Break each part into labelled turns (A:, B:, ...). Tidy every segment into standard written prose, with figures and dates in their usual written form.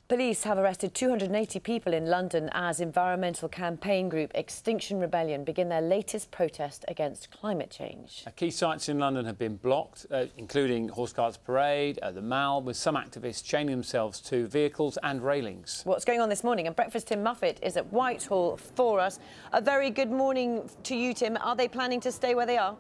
A: Police have arrested 280 people in London as environmental campaign group Extinction Rebellion begin their latest protest against climate change.
B: Key sites in London have been blocked, including Horsecarts Parade, the Mall, with some activists chaining themselves to vehicles and railings.
A: What's going on this morning? And Breakfast Tim Muffet is at Whitehall for us. A very good morning to you, Tim. Are they planning to stay where they are?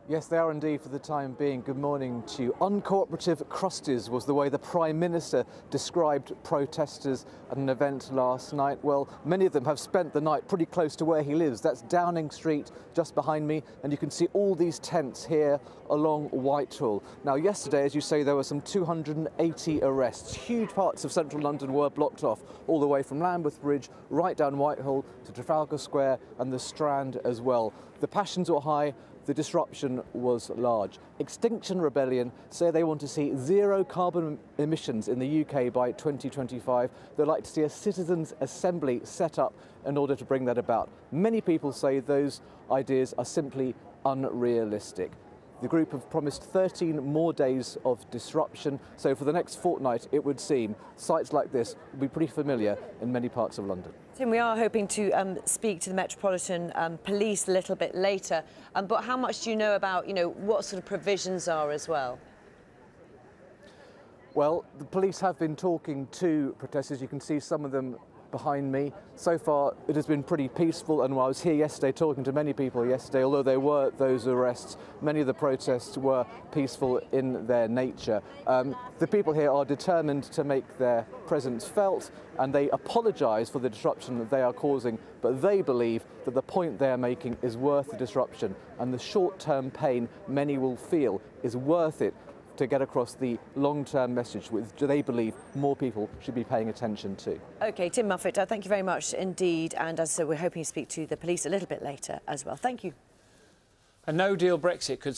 C: Yes, they are indeed for the time being. Good morning to you. Uncooperative crusties was the way the Prime Minister described protesters at an event last night. Well, many of them have spent the night pretty close to where he lives. That's Downing Street just behind me, and you can see all these tents here along Whitehall. Now, yesterday, as you say, there were some 280 arrests. Huge parts of central London were blocked off, all the way from Lambeth Bridge right down Whitehall to Trafalgar Square and the Strand as well. The passions were high. The disruption was large. Extinction Rebellion say they want to see zero carbon emissions in the UK by 2025. They'd like to see a citizens' assembly set up in order to bring that about. Many people say those ideas are simply unrealistic. The group have promised 13 more days of disruption, so for the next fortnight, it would seem, sites like this will be pretty familiar in many parts of London.
A: Tim, we are hoping to speak to the Metropolitan Police a little bit later, but how much do you know about, what sort of provisions are as well?
C: Well, the police have been talking to protesters. You can see some of them behind me. So far, it has been pretty peaceful, and while I was here yesterday talking to many people yesterday, although there were those arrests, many of the protests were peaceful in their nature. The people here are determined to make their presence felt, and they apologise for the disruption that they are causing, but they believe that the point they are making is worth the disruption, and the short-term pain many will feel is worth it to get across the long-term message which they believe more people should be paying attention to.
A: OK, Tim Muffet, thank you very much indeed. And as I said, we're hoping to speak to the police a little bit later as well. Thank you.
B: A no-deal Brexit could